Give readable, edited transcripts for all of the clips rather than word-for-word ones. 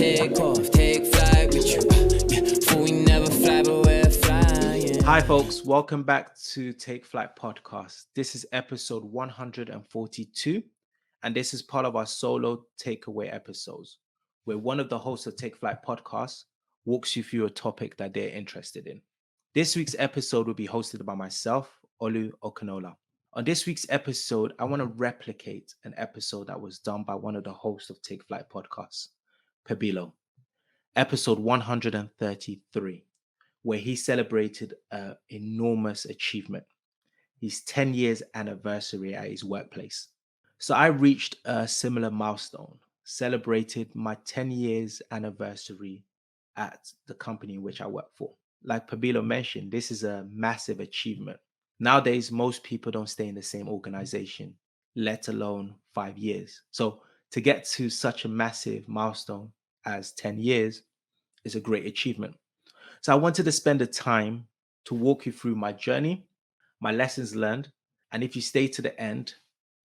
take off, take flight with you. Yeah, we never fly, but we're flying. Hi, folks. Welcome back to Take Flight Podcast. This is episode 142, and this is part of our solo takeaway episodes, where one of the hosts of Take Flight Podcast walks you through a topic that they're interested in. This week's episode will be hosted by myself, OLU OKUNOLA. On this week's episode, I want to replicate an episode that was done by one of the hosts of Take Flight Podcasts, Pabilo, episode 133, where he celebrated an enormous achievement, his 10 years anniversary at his workplace. So I reached a similar milestone, celebrated my 10 years anniversary at the company in which I work for. Like Pabilo mentioned, this is a massive achievement. Nowadays, most people don't stay in the same organization, let alone 5 years. So to get to such a massive milestone as 10 years is a great achievement. So I wanted to spend the time to walk you through my journey, my lessons learned, and if you stay to the end,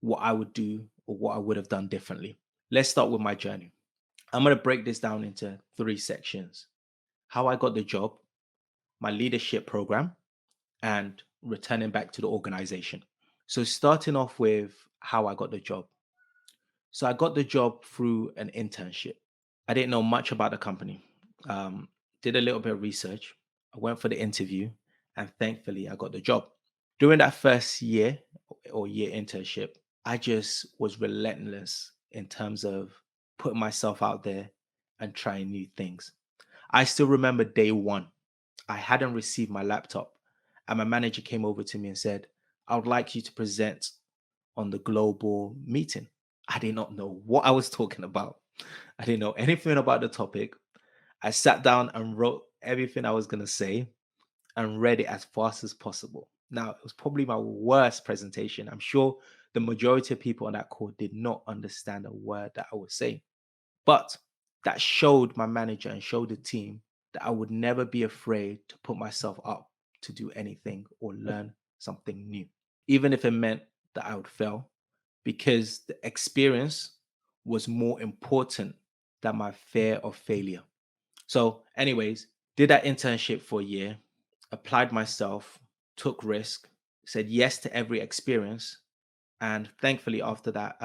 what I would do or what I would have done differently. Let's start with my journey. I'm going to break this down into 3 sections: how I got the job, my leadership program, and returning back to the organization. So starting off with how I got the job. So I got the job through an internship. I didn't know much about the company. Um, did a little bit of research. I went for the interview, and thankfully, I got the job. During that first year or year internship, I just was relentless in terms of putting myself out there and trying new things. I still remember day one. I hadn't received my laptop, and my manager came over to me and said, "I would like you to present on the global meeting." I did not know what I was talking about. I didn't know anything about the topic. I sat down and wrote everything I was going to say and read it as fast as possible. Now, it was probably my worst presentation. I'm sure the majority of people on that call did not understand a word that I was saying. But that showed my manager and showed the team that I would never be afraid to put myself up to do anything or learn something new, even if it meant that I would fail, because the experience was more important than my fear of failure. So, anyways, did that internship for a year, applied myself, took risk, said yes to every experience, and thankfully, after that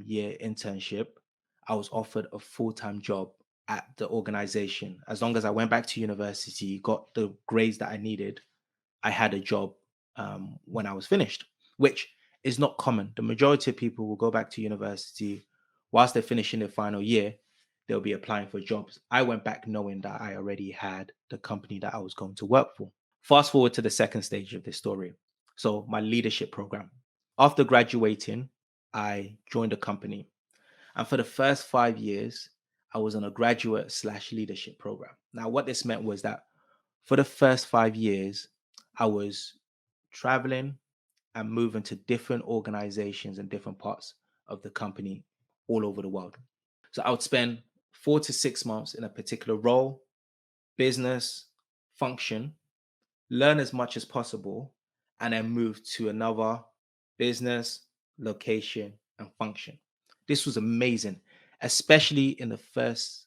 year internship, I was offered a full-time job at the organization. As long as I went back to university, got the grades that I needed, I had a job when I was finished, which is not common. The majority of people will go back to university whilst they're finishing their final year, they'll be applying for jobs. I went back knowing that I already had the company that I was going to work for. Fast forward to the second stage of this story. So, my leadership program. After graduating, I joined a company. And for the first 5 years, I was on a graduate slash leadership program. Now, what this meant was that for the first 5 years, I was traveling and moving to different organizations and different parts of the company all over the world. So I would spend 4 to 6 months in a particular role, business, function, learn as much as possible, and then move to another business, location, and function. This was amazing, especially in the first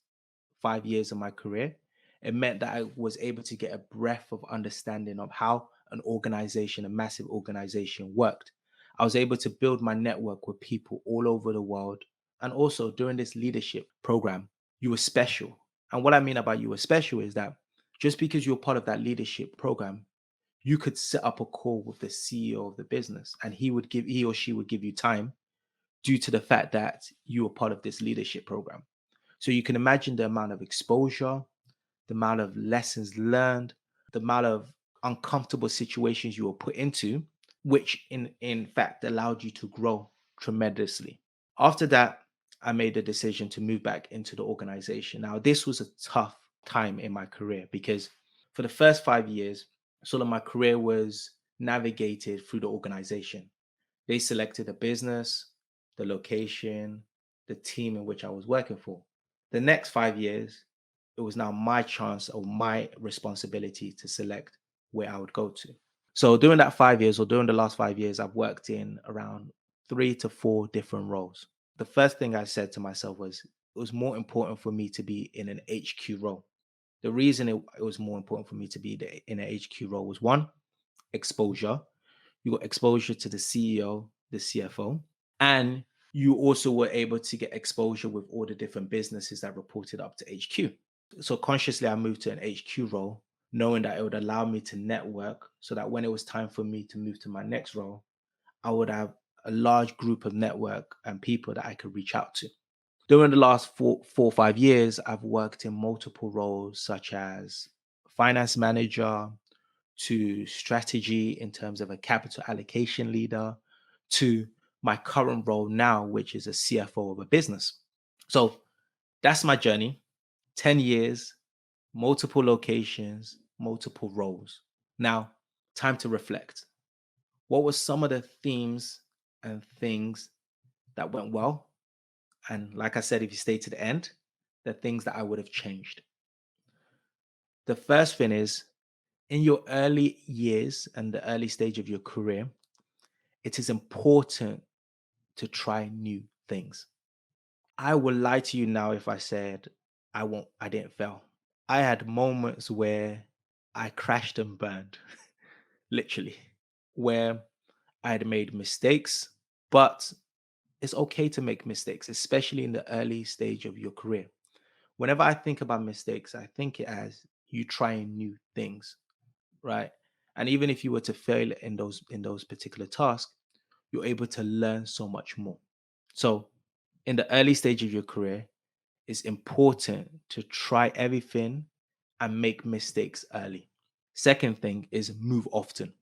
5 years of my career. It meant that I was able to get a breadth of understanding of how an organization, a massive organization, worked. I was able to build my network with people all over the world. And also during this leadership program, you were special. And what I mean about you were special is that just because you're part of that leadership program, you could set up a call with the CEO of the business and he or she would give you time due to the fact that you were part of this leadership program. So you can imagine the amount of exposure, the amount of lessons learned, the amount of uncomfortable situations you were put into, which in fact allowed you to grow tremendously. After that, I made the decision to move back into the organization. Now, this was a tough time in my career because for the first 5 years, sort of my career was navigated through the organization. They selected the business, the location, the team in which I was working for. The next 5 years, it was now my chance or my responsibility to select where I would go to. So during that 5 years, or during the last 5 years, I've worked in around 3 to 4 different roles. The first thing I said to myself was, it was more important for me to be in an HQ role. The reason it was more important for me to be in an HQ role was one, exposure. You got exposure to the CEO, the CFO, and you also were able to get exposure with all the different businesses that reported up to HQ. So consciously, I moved to an HQ role, knowing that it would allow me to network so that when it was time for me to move to my next role, I would have a large group of network and people that I could reach out to. During the last 4 or 5 years, I've worked in multiple roles such as finance manager to strategy in terms of a capital allocation leader to my current role now, which is a CFO of a business. So that's my journey. 10 years, multiple locations, multiple roles. Now, time to reflect. What were some of the themes and things that went well? And like I said, if you stay to the end, the things that I would have changed. The first thing is in your early years and the early stage of your career, it is important to try new things. I will lie to you now if I said I didn't fail. I had moments where I crashed and burned, literally, where I had made mistakes, but it's okay to make mistakes, especially in the early stage of your career. Whenever I think about mistakes, I think it as you trying new things, right? And even if you were to fail in those particular tasks, you're able to learn so much more. So, in the early stage of your career, it's important to try everything and make mistakes early. Second thing is move often.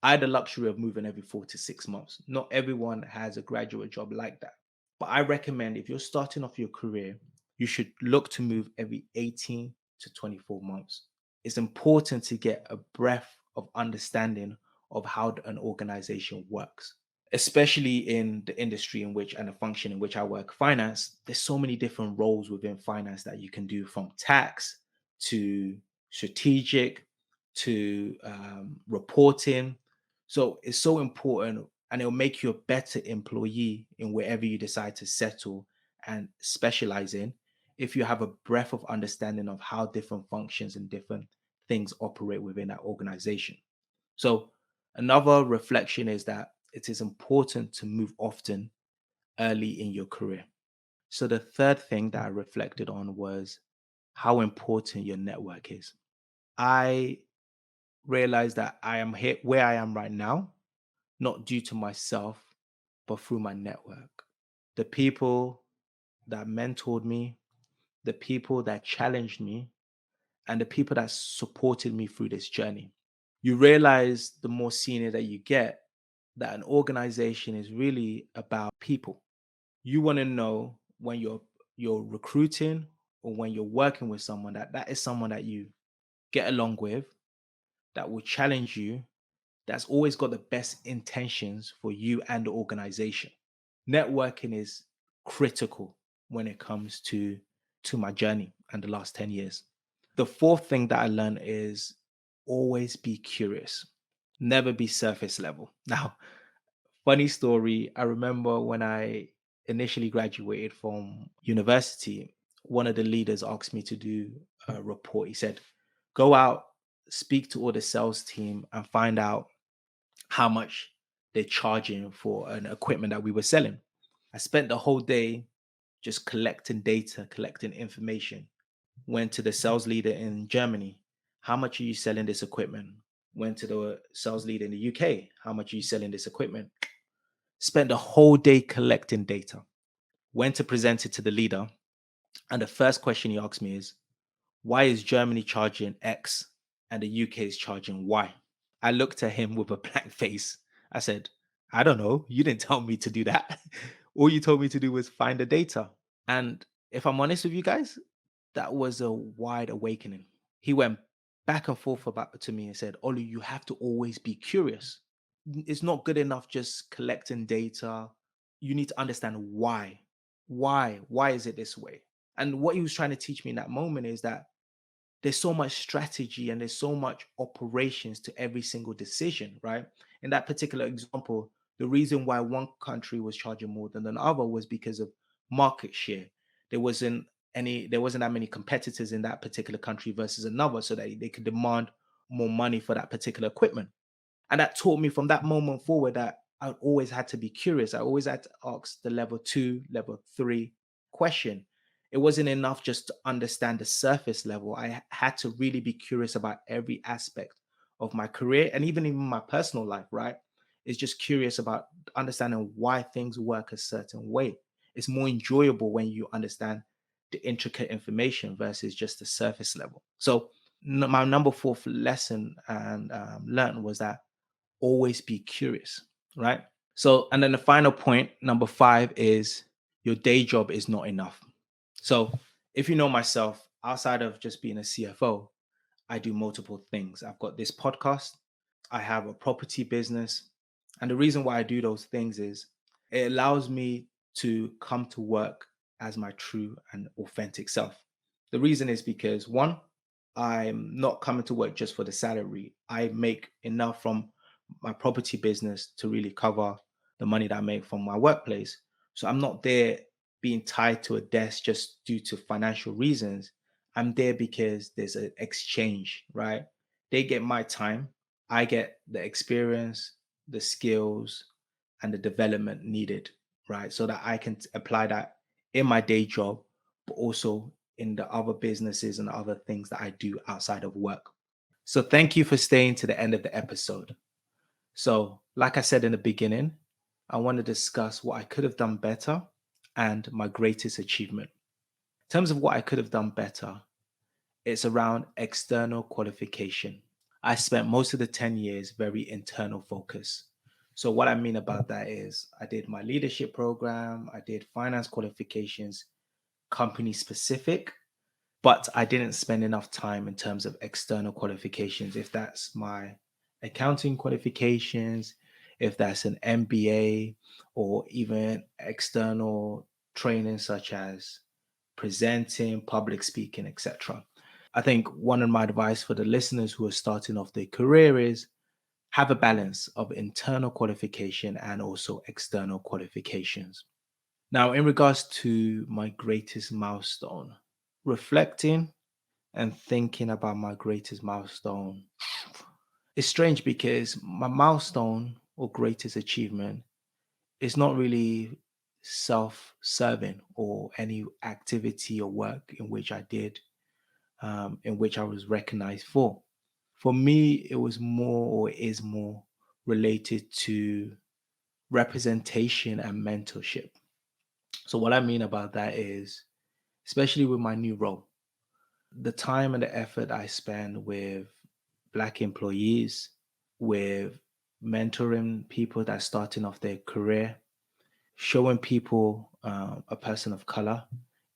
I had the luxury of moving every 4 to 6 months. Not everyone has a graduate job like that. But I recommend if you're starting off your career, you should look to move every 18 to 24 months. It's important to get a breadth of understanding of how an organization works, especially in the industry in which and the function in which I work, finance. There's so many different roles within finance that you can do, from tax to strategic to reporting. So it's so important, and it'll make you a better employee in wherever you decide to settle and specialize in, if you have a breadth of understanding of how different functions and different things operate within that organization. So another reflection is that it is important to move often early in your career. So the third thing that I reflected on was how important your network is. I realized that I am here where I am right now, not due to myself, but through my network. The people that mentored me, the people that challenged me, and the people that supported me through this journey. You realize the more senior that you get, that an organization is really about people. You want to know when you're recruiting or when you're working with someone, that that is someone that you get along with, that will challenge you, that's always got the best intentions for you and the organization. Networking is critical when it comes to my journey and the last 10 years. The fourth thing that I learned is always be curious, never be surface level. Now, funny story, I remember when I initially graduated from university, one of the leaders asked me to do a report. He said, go out, speak to all the sales team, and find out how much they're charging for an equipment that we were selling. I spent the whole day just collecting data, collecting information. Went to the sales leader in Germany. How much are you selling this equipment? Went to the sales leader in the UK. How much are you selling this equipment? Spent the whole day collecting data. Went to present it to the leader. And the first question he asked me is, why is Germany charging X and the UK is charging Y? I looked at him with a blank face. I said, I don't know. You didn't tell me to do that. All you told me to do was find the data. And if I'm honest with you guys, that was a wide awakening. He went back and forth about to me and said, Olu, you have to always be curious. It's not good enough just collecting data. You need to understand why. Why is it this way? And what he was trying to teach me in that moment is that there's so much strategy and there's so much operations to every single decision, right? In that particular example, the reason why one country was charging more than another was because of market share. there wasn't that many competitors in that particular country versus another, so that they could demand more money for that particular equipment. And that taught me from that moment forward that I always had to be curious. I always had to ask the level 2, level 3 question. It wasn't enough just to understand the surface level. I had to really be curious about every aspect of my career and even my personal life, right? It's just curious about understanding why things work a certain way. It's more enjoyable when you understand the intricate information versus just the surface level. So my number 4th lesson and learned was that always be curious, right? So, and then the final point, number 5, is your day job is not enough. So, if you know myself, outside of just being a CFO, I do multiple things. I've got this podcast, I have a property business. And the reason why I do those things is it allows me to come to work as my true and authentic self. The reason is because, one, I'm not coming to work just for the salary. I make enough from my property business to really cover the money that I make from my workplace. So I'm not there being tied to a desk just due to financial reasons. I'm there because there's an exchange, right? They get my time, I get the experience, the skills, and the development needed, right? So that I can apply that in my day job, but also in the other businesses and other things that I do outside of work. So thank you for staying to the end of the episode. So, like I said in the beginning, I want to discuss what I could have done better and my greatest achievement. In terms of what I could have done better, it's around external qualification. I spent most of the 10 years very internal focus. So, what I mean about that is I did my leadership program, I did finance qualifications, company specific, but I didn't spend enough time in terms of external qualifications. If that's my accounting qualifications, if that's an MBA, or even external training such as presenting, public speaking, etc. I think one of my advice for the listeners who are starting off their career is have a balance of internal qualification and also external qualifications. Now, in regards to my greatest milestone, reflecting and thinking about my greatest milestone, it's strange because my milestone or greatest achievement is not really self serving or any activity or work in which I did, in which I was recognized for. For me, it was more or is more related to representation and mentorship. So, what I mean about that is, especially with my new role, the time and the effort I spend with Black employees, with mentoring people that are starting off their career, showing people a person of color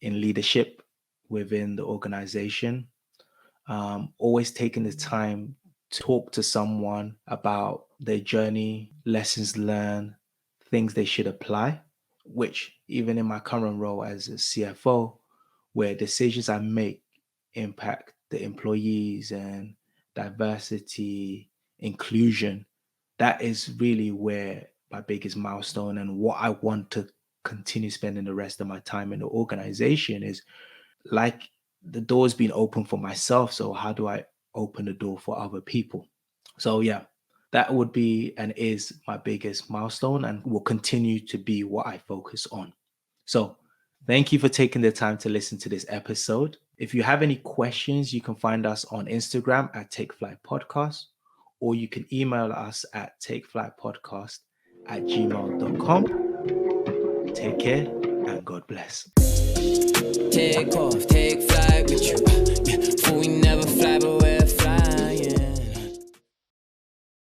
in leadership within the organization, always taking the time to talk to someone about their journey, lessons learned, things they should apply, which even in my current role as a CFO, where decisions I make impact the employees and diversity, inclusion, that is really where my biggest milestone and what I want to continue spending the rest of my time in the organization is, like, the door's been open for myself. So how do I open the door for other people? So yeah, that would be and is my biggest milestone and will continue to be what I focus on. So thank you for taking the time to listen to this episode. If you have any questions, you can find us on Instagram at Take Flight Podcast, or you can email us at takeflightpodcast@gmail.com. Take care and God bless. Take off, take